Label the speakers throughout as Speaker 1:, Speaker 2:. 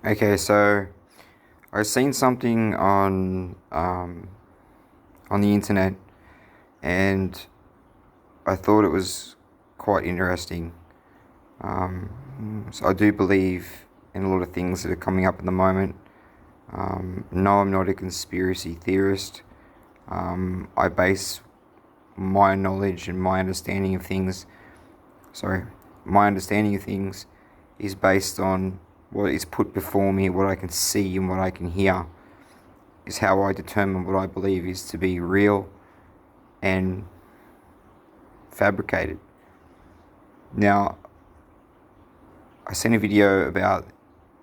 Speaker 1: Okay, so I've seen something on the internet, and I thought it was quite interesting. So I do believe in a lot of things that are coming up at the moment. No, I'm not a conspiracy theorist. I base my knowledge and my understanding of things. Sorry, my understanding of things is based on what is put before me, what I can see and what I can hear. Is how I determine what I believe is to be real and fabricated. Now, I seen a video about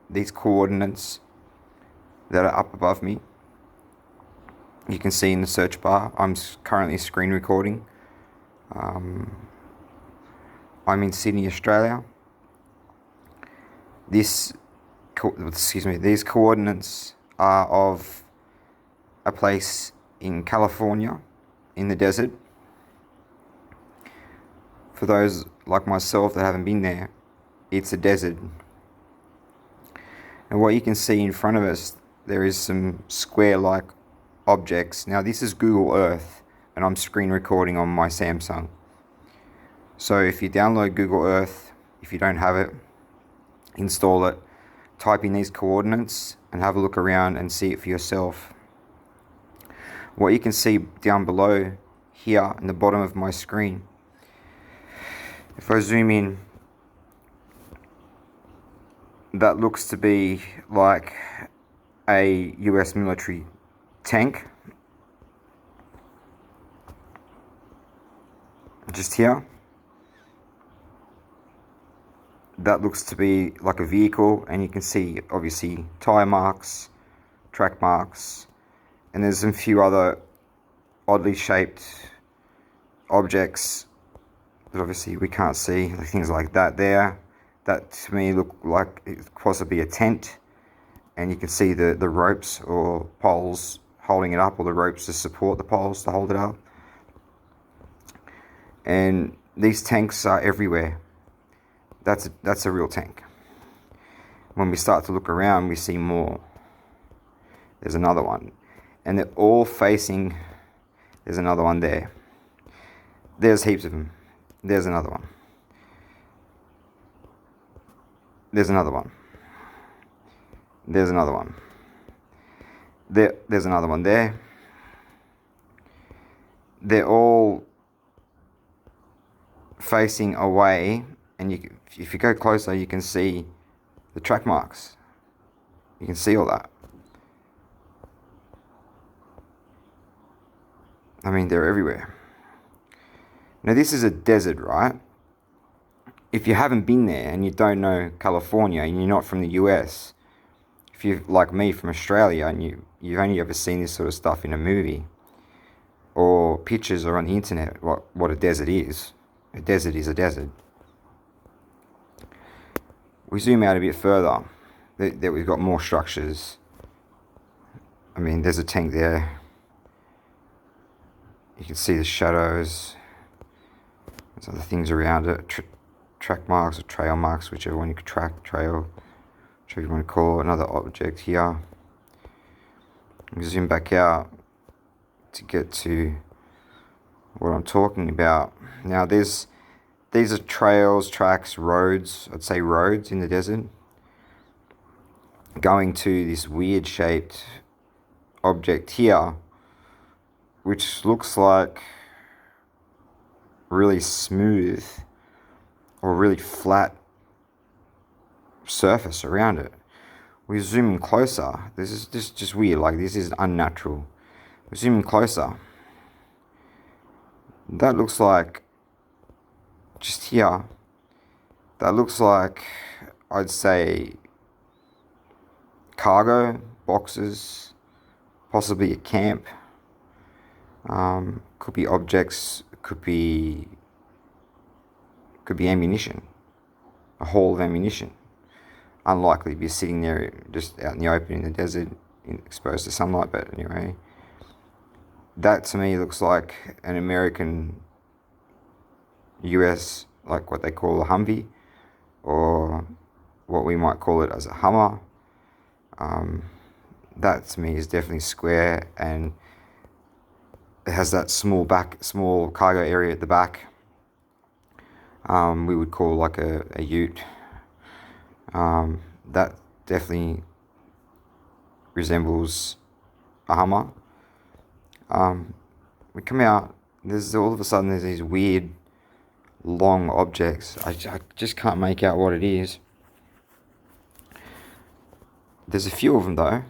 Speaker 1: these coordinates that are up above me. You can see in the search bar. I'm currently screen recording. I'm in Sydney, Australia. These coordinates are of a place in California, in the desert. For those like myself that haven't been there, it's a desert. And what you can see in front of us, there is some square-like objects. Now this is Google Earth, and I'm screen recording on my Samsung. So if you download Google Earth, if you don't have it, install it, type in these coordinates and have a look around and see it for yourself. What you can see down below here in the bottom of my screen, if I zoom in, that looks to be like a US military tank. Just here. That looks to be like a vehicle, and you can see obviously tire marks, track marks, and there's a few other oddly shaped objects that obviously we can't see, like things like that there. That to me look like it could possibly be a tent, and you can see the ropes or poles holding it up, or the ropes to support the poles to hold it up. And these tanks are everywhere. That's a real tank. When we start to look around, we see more. There's another one, and they're all facing. There's another one there. There's heaps of them. There's another one. There's another one. There's another one. There's another one there. They're all facing away, and if you go closer, you can see the track marks. You can see all that. I mean, they're everywhere. Now, this is a desert, right? If you haven't been there and you don't know California and you're not from the US, if you're like me from Australia and you've only ever seen this sort of stuff in a movie or pictures or on the internet, what a desert is. A desert is a desert. We zoom out a bit further, that we've got more structures. I mean, there's a tank there. You can see the shadows. There's other things around it. Track marks or trail marks, whichever one you could track, trail, whichever you want to call it. Another object here. We zoom back out to get to what I'm talking about. Now these are trails, tracks, roads, I'd say roads in the desert, going to this weird shaped object here, which looks like really smooth or really flat surface around it. We zoom in closer. This is just weird, like this is unnatural. We zoom in closer. That looks like, just here, that looks like, I'd say, cargo boxes, possibly a camp. Could be objects, could be ammunition, a haul of ammunition. Unlikely to be sitting there just out in the open in the desert, exposed to sunlight, but anyway. That to me looks like an American US, like what they call a Humvee, or what we might call it as a Hummer. That to me is definitely square, and it has that small cargo area at the back. We would call like a ute. That definitely resembles a Hummer. We come out, there's all of a sudden there's these weird long objects. I just can't make out what it is. There's a few of them though.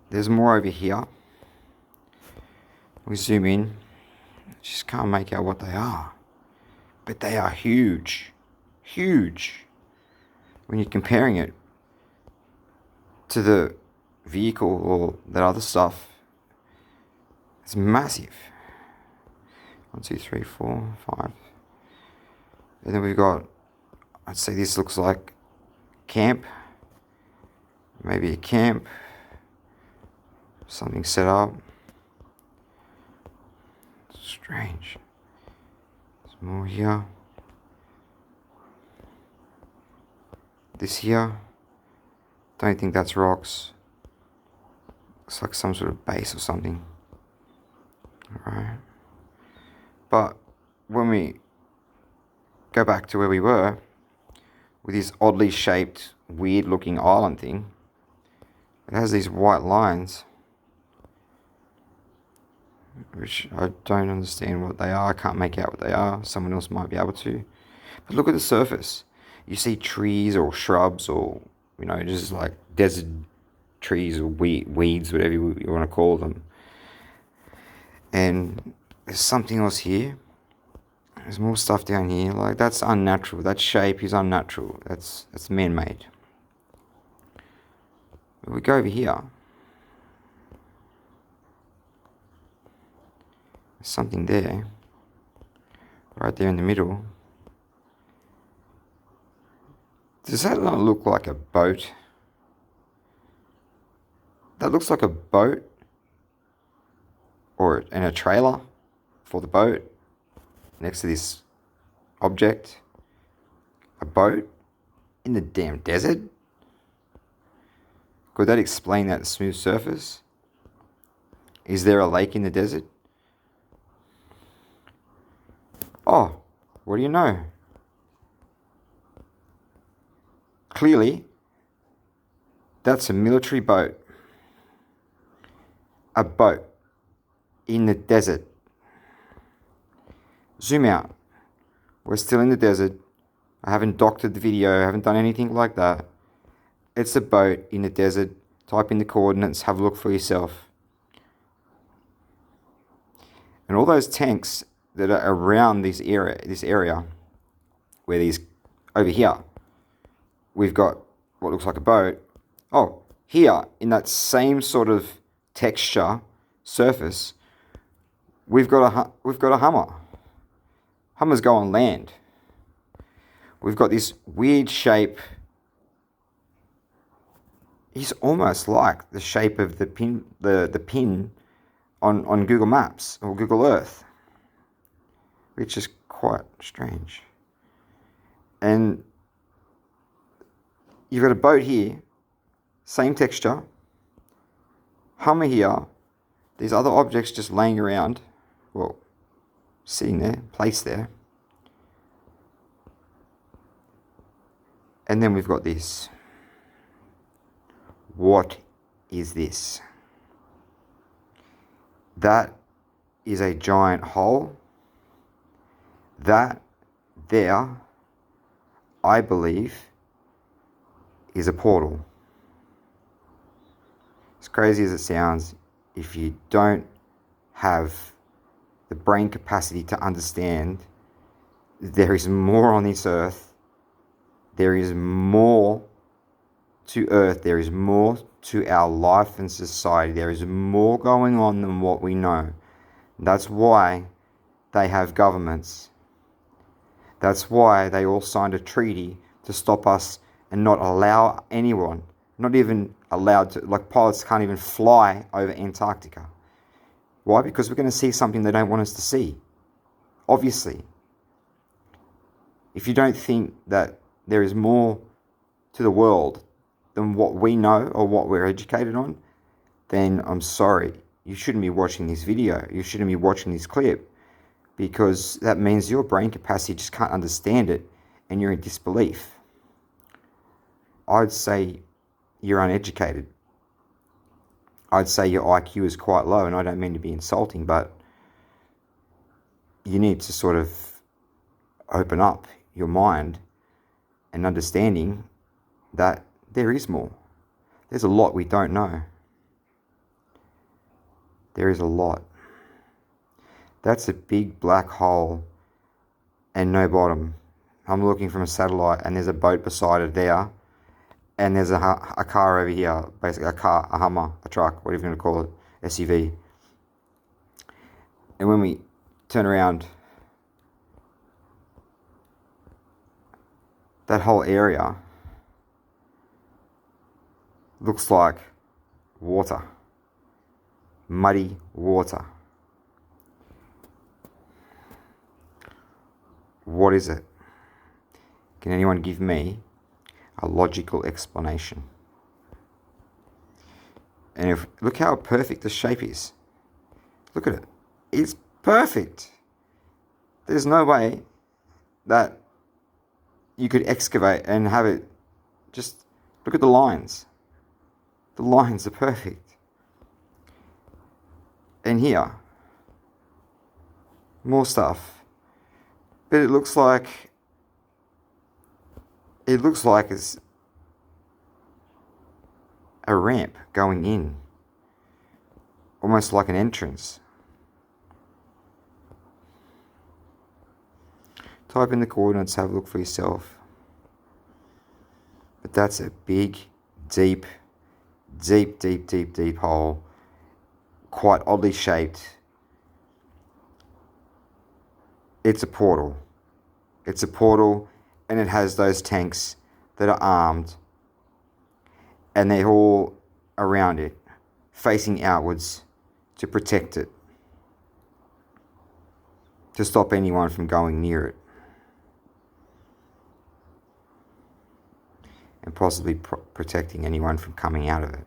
Speaker 1: There's more over here. We zoom in. Just can't make out what they are. But they are huge. Huge. When you're comparing it to the vehicle or that other stuff, it's massive. 1, 2, 3, 4, 5. And then we've got, I'd say this looks like camp. Maybe a camp. Something set up. Strange. There's more here. This here. Don't think that's rocks. Looks like some sort of base or something. Alright. But when we go back to where we were, with this oddly shaped, weird looking island thing, it has these white lines, which I don't understand what they are. I can't make out what they are. Someone else might be able to. But look at the surface. You see trees or shrubs or, just like desert trees or weeds, whatever you want to call them. And there's something else here. There's more stuff down here. Like, that's unnatural. That shape is unnatural. That's man-made. But we go over here. There's something there. Right there in the middle. Does that not look like a boat? That looks like a boat. And a trailer for the boat next to this object. A boat in the damn desert? Could that explain that smooth surface? Is there a lake in the desert? Oh, what do you know? Clearly, that's a military boat. A boat in the desert. Zoom out. We're still in the desert. I haven't doctored the video. I haven't done anything like that. It's a boat in the desert. Type in the coordinates. Have a look for yourself. And all those tanks that are around this area, where these over here, we've got what looks like a boat. Oh, here in that same sort of texture surface, we've got a Hummer. Hummers go on land. We've got this weird shape. It's almost like the shape of the pin, the pin on Google Maps or Google Earth, which is quite strange. And you've got a boat here, same texture. Hummer here. These other objects just laying around, well, sitting there, placed there. And then we've got this. What is this? That is a giant hole. That there, I believe, is a portal. As crazy as it sounds, if you don't have the brain capacity to understand there is more on this earth, there is more to earth, there is more to our life and society, there is more going on than what we know. That's why they have governments. That's why they all signed a treaty to stop us and not allow anyone, not even allowed to, like pilots can't even fly over Antarctica. Why? Because we're going to see something they don't want us to see. Obviously. If you don't think that there is more to the world than what we know or what we're educated on, then I'm sorry, you shouldn't be watching this video. You shouldn't be watching this clip, because that means your brain capacity just can't understand it and you're in disbelief. I'd say you're uneducated. I'd say your IQ is quite low, and I don't mean to be insulting, but you need to sort of open up your mind and understanding that there is more. There's a lot we don't know. There is a lot. That's a big black hole and no bottom. I'm looking from a satellite and there's a boat beside it there. And there's a car over here, basically a car, a Hummer, a truck, whatever you want to call it, SUV. And when we turn around, that whole area looks like water, muddy water. What is it? Can anyone give me a logical explanation? And look how perfect the shape is. Look at it. It's perfect. There's no way that you could excavate and have it. Just look at the lines. The lines are perfect. And here, more stuff. But it looks like it's a ramp going in, almost like an entrance. Type in the coordinates, have a look for yourself. But that's a big, deep hole, quite oddly shaped. It's a portal. It's a portal, and it has those tanks that are armed, and they're all around it, facing outwards to protect it, to stop anyone from going near it, and possibly protecting anyone from coming out of it.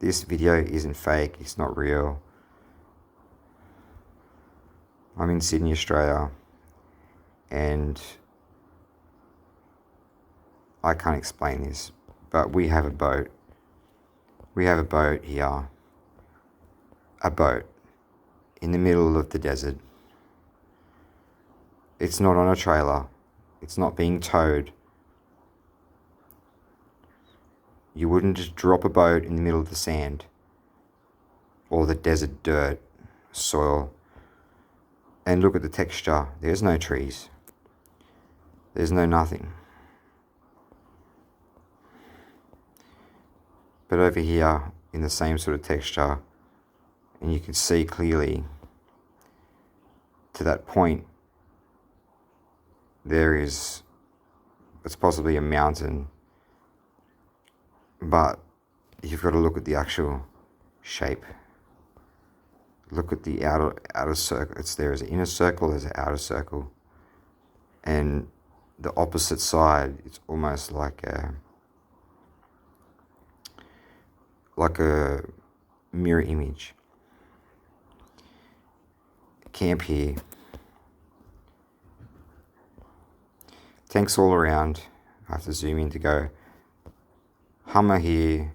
Speaker 1: This video isn't fake, it's not real. I'm in Sydney, Australia, and I can't explain this, but we have a boat. We have a boat here. A boat in the middle of the desert. It's not on a trailer. It's not being towed. You wouldn't just drop a boat in the middle of the sand or the desert dirt, soil. And look at the texture. There's no trees. There's no nothing. But over here, in the same sort of texture, and you can see clearly to that point, it's possibly a mountain, but you've got to look at the actual shape. Look at the outer circle. There's an inner circle, there's an outer circle. And the opposite side, it's almost like a mirror image. Camp here. Tanks all around. I have to zoom in to go. Hummer here.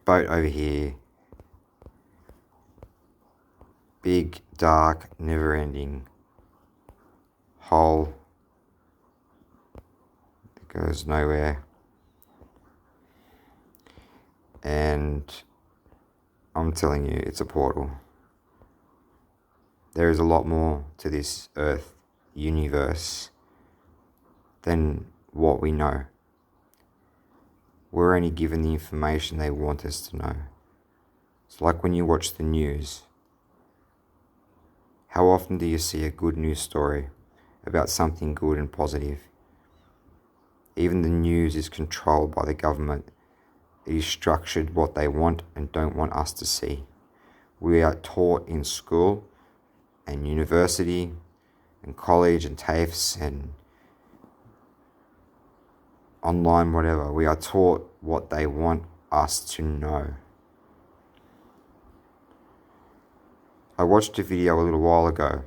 Speaker 1: Boat over here. Big, dark, never-ending hole that goes nowhere. And I'm telling you, it's a portal. There is a lot more to this Earth universe than what we know. We're only given the information they want us to know. It's like when you watch the news. How often do you see a good news story about something good and positive? Even the news is controlled by the government. It is structured what they want and don't want us to see. We are taught in school and university and college and TAFEs and online whatever. We are taught what they want us to know. I watched a video a little while ago,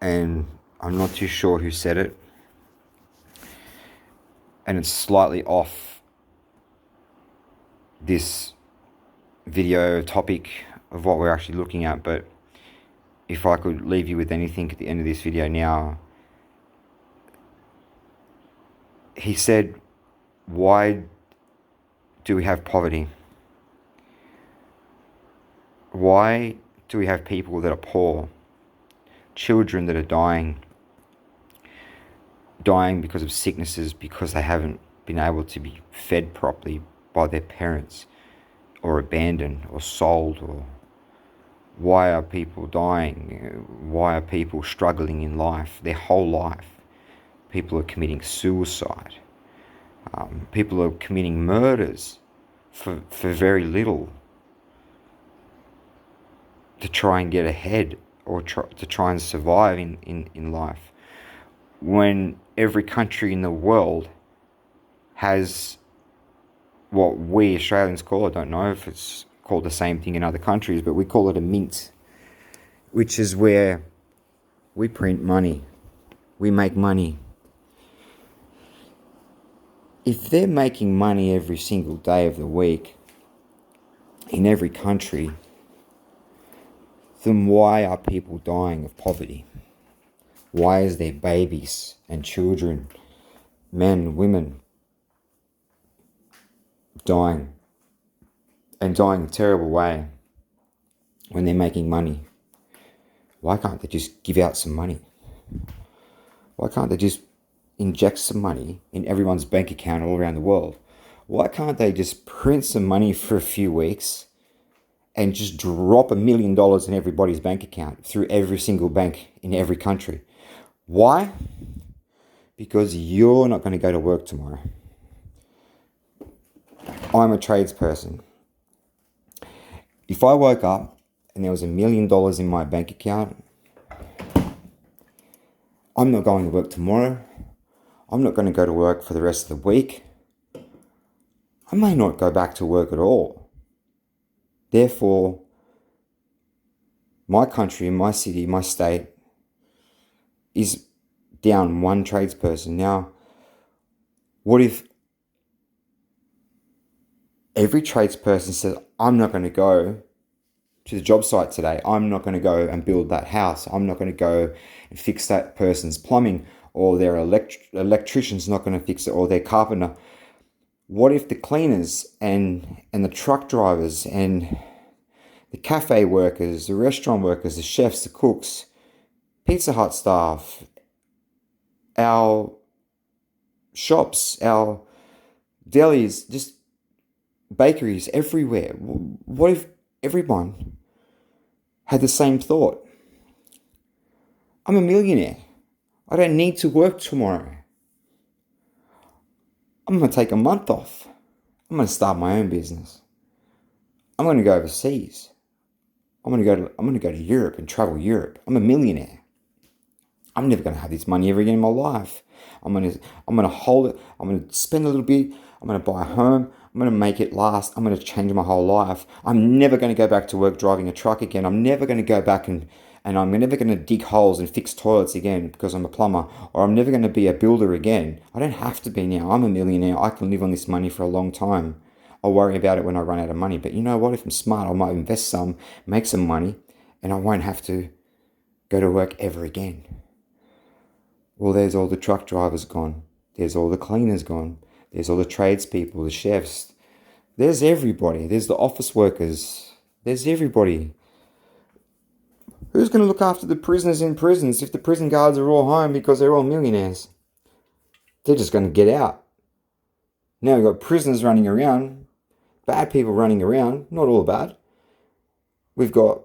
Speaker 1: and I'm not too sure who said it, and it's slightly off this video topic of what we're actually looking at, but if I could leave you with anything at the end of this video now, he said, why do we have poverty? Why do we have people that are poor? Children that are dying because of sicknesses, because they haven't been able to be fed properly by their parents, or abandoned, or sold, or why are people dying? Why are people struggling in life, their whole life? People are committing suicide. People are committing murders for very little, to try and get ahead, or to try and survive in life. When every country in the world has what we Australians call, I don't know if it's called the same thing in other countries, but we call it a mint, which is where we print money, we make money. If they're making money every single day of the week in every country, then why are people dying of poverty? Why is there babies and children, men, women, dying, and dying in a terrible way when they're making money? Why can't they just give out some money? Why can't they just inject some money in everyone's bank account all around the world? Why can't they just print some money for a few weeks and just drop $1 million in everybody's bank account through every single bank in every country? Why? Because you're not going to go to work tomorrow. I'm a tradesperson. If I woke up and there was $1 million in my bank account, I'm not going to work tomorrow. I'm not going to go to work for the rest of the week. I may not go back to work at all. Therefore, my country, my city, my state is down one tradesperson. Now, what if every tradesperson says, I'm not going to go to the job site today. I'm not going to go and build that house. I'm not going to go and fix that person's plumbing, or their electrician's not going to fix it, or their carpenter. What if the cleaners and the truck drivers and the cafe workers, the restaurant workers, the chefs, the cooks, Pizza Hut staff, our shops, our delis, just bakeries everywhere, what if everyone had the same thought? I'm a millionaire. I don't need to work tomorrow. I'm going to take a month off. I'm going to start my own business. I'm going to go overseas. I'm going to go to Europe and travel Europe. I'm a millionaire. I'm never going to have this money ever again in my life. I'm going to hold it. I'm going to spend a little bit. I'm going to buy a home. I'm going to make it last. I'm going to change my whole life. I'm never going to go back to work driving a truck again. I'm never going to go back and I'm never going to dig holes and fix toilets again because I'm a plumber, or I'm never going to be a builder again. I don't have to be now. I'm a millionaire. I can live on this money for a long time. I'll worry about it when I run out of money. But you know what? If I'm smart, I might invest some, make some money, and I won't have to go to work ever again. Well, there's all the truck drivers gone. There's all the cleaners gone. There's all the tradespeople, the chefs. There's everybody. There's the office workers. There's everybody. Who's going to look after the prisoners in prisons if the prison guards are all home because they're all millionaires? They're just going to get out. Now we've got prisoners running around, bad people running around, not all bad. We've got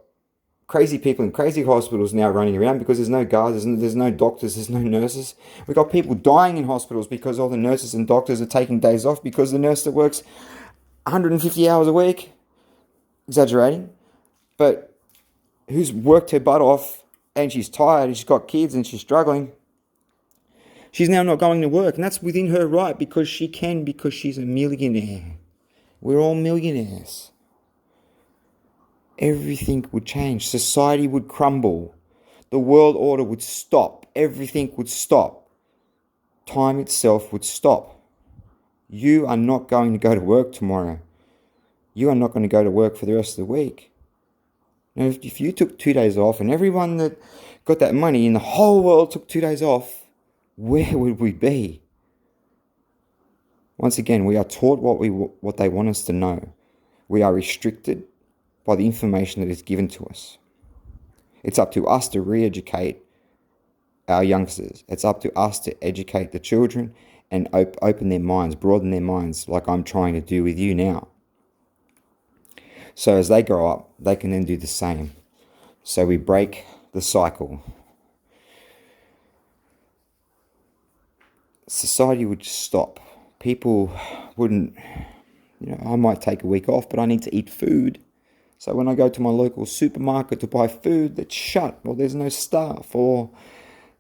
Speaker 1: crazy people in crazy hospitals now running around because there's no guards, there's no doctors, there's no nurses. We've got people dying in hospitals because all the nurses and doctors are taking days off because the nurse that works 150 hours a week, exaggerating, but who's worked her butt off and she's tired and she's got kids and she's struggling, she's now not going to work. And that's within her right because she can, because she's a millionaire. We're all millionaires. Everything would change. Society would crumble. The world order would stop. Everything would stop. Time itself would stop. You are not going to go to work tomorrow. You are not going to go to work for the rest of the week. Now, if you took 2 days off and everyone that got that money in the whole world took 2 days off, where would we be? Once again, we are taught what they want us to know. We are restricted by the information that is given to us. It's up to us to re-educate our youngsters. It's up to us to educate the children and open their minds, broaden their minds, like I'm trying to do with you now. So as they grow up, they can then do the same. So we break the cycle. Society would just stop. People wouldn't, I might take a week off, but I need to eat food. So when I go to my local supermarket to buy food, that's shut, or there's no staff, or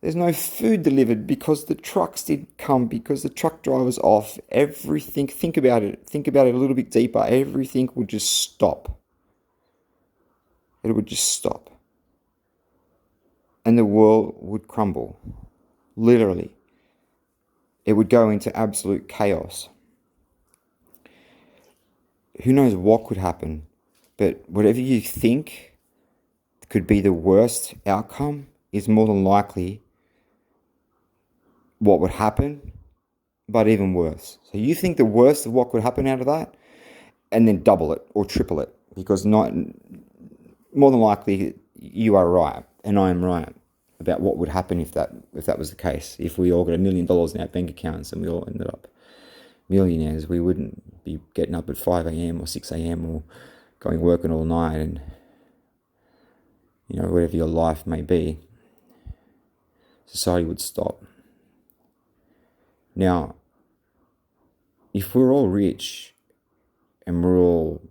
Speaker 1: there's no food delivered because the trucks didn't come, because the truck driver's off. Everything, think about it a little bit deeper. Everything would just stop. It would just stop. And the world would crumble. Literally. It would go into absolute chaos. Who knows what could happen? But whatever you think could be the worst outcome is more than likely what would happen, but even worse. So you think the worst of what could happen out of that, and then double it or triple it, because more than likely you are right and I am right about what would happen if that was the case. If we all got $1 million in our bank accounts and we all ended up millionaires, we wouldn't be getting up at 5 a.m. or 6 a.m. or going working all night and, whatever your life may be. Society would stop. Now, if we're all rich and we're all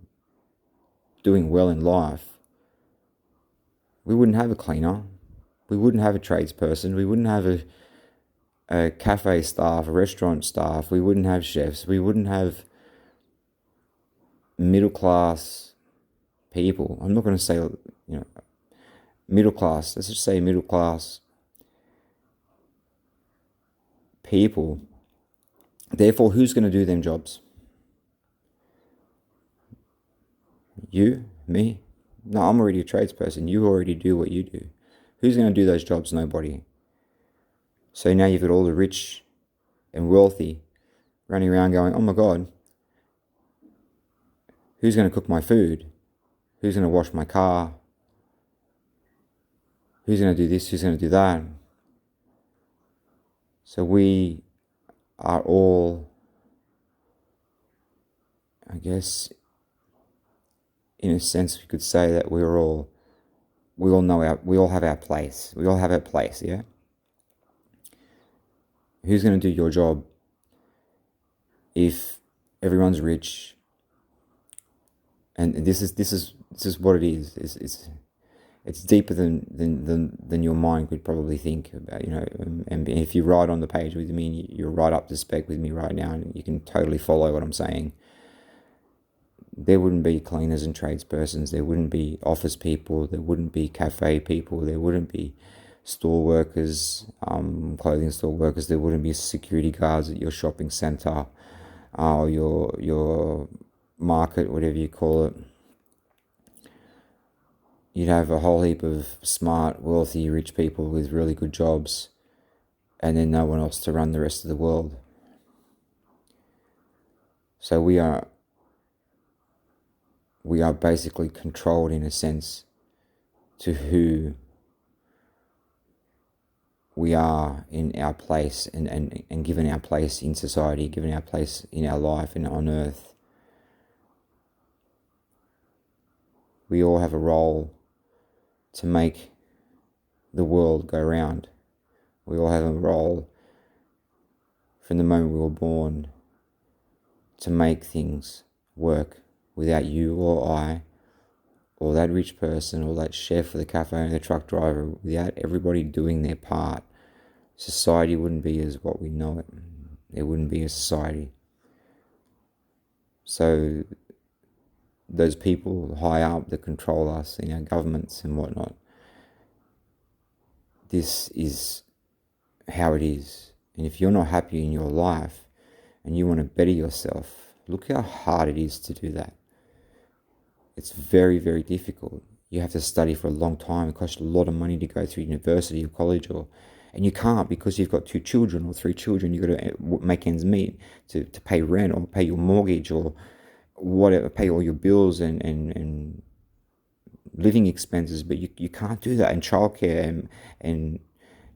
Speaker 1: doing well in life, we wouldn't have a cleaner, we wouldn't have a tradesperson, we wouldn't have a cafe staff, a restaurant staff, we wouldn't have chefs, we wouldn't have middle class people. I'm not going to say, middle class, let's just say middle class people. Therefore, who's going to do them jobs? You? Me? No, I'm already a tradesperson. You already do what you do. Who's going to do those jobs? Nobody. So now you've got all the rich and wealthy running around going, oh my God, who's going to cook my food? Who's going to wash my car? Who's going to do this? Who's going to do that? So we are all, I guess, in a sense, we could say that we all have our place. We all have our place, yeah? Who's going to do your job if everyone's rich? And this is what it is. It's deeper than your mind could probably think about, and if you write on the page with me, you're right up to spec with me right now, and you can totally follow what I'm saying. There wouldn't be cleaners and tradespersons, there wouldn't be office people, there wouldn't be cafe people, there wouldn't be store workers, clothing store workers, there wouldn't be security guards at your shopping centre, or your market, whatever you call it. You'd have a whole heap of smart, wealthy, rich people with really good jobs, and then no one else to run the rest of the world. So we are basically controlled, in a sense, to who we are in our place, and given our place in society, given our place in our life and on earth. We all have a role to make the world go round. We all have a role from the moment we were born to make things work. Without you or I
Speaker 2: or that rich person, or that chef, or the cafe owner, the truck driver, without everybody doing their part, society wouldn't be as what we know it. It wouldn't be a society. So those people high up that control us in our governments and whatnot, this is how it is. And if you're not happy in your life and you want to better yourself, look how hard it is to do that. It's very, very difficult. You have to study for a long time. It costs a lot of money to go through university or college, and you can't because you've got 2 children or 3 children. You've got to make ends meet to pay rent or pay your mortgage or whatever, pay all your bills and living expenses. But you can't do that, and childcare and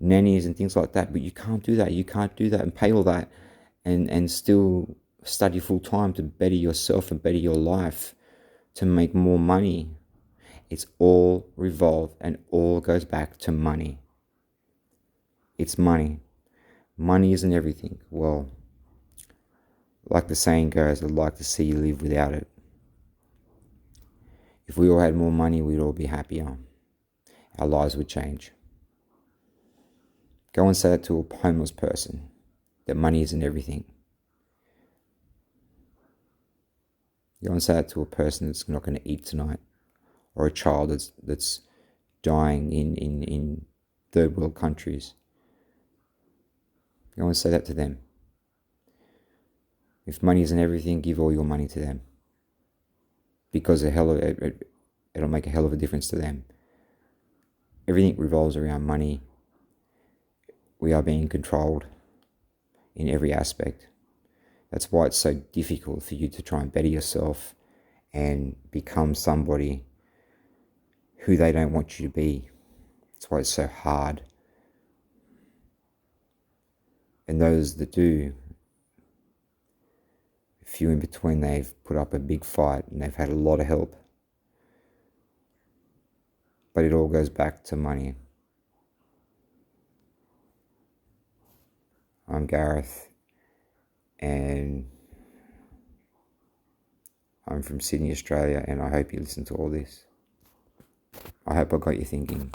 Speaker 2: nannies and things like that. But you can't do that. You can't do that and pay all that and still study full time to better yourself and better your life, to make more money. It's all revolved and all goes back to money. It's money. Money isn't everything. Well, like the saying goes, I'd like to see you live without it. If we all had more money, we'd all be happier. Our lives would change. Go and say that to a homeless person, that money isn't everything. Go and say that to a person that's not going to eat tonight, or a child that's dying in third world countries. Go and say that to them. If money isn't everything, give all your money to them, because it'll make a hell of a difference to them. Everything revolves around money. We are being controlled in every aspect. That's why it's so difficult for you to try and better yourself and become somebody who they don't want you to be. That's why it's so hard. And those that do, few in between, they've put up a big fight and they've had a lot of help. But it all goes back to money. I'm Gareth, and I'm from Sydney, Australia, and I hope you listen to all this. I hope I got you thinking.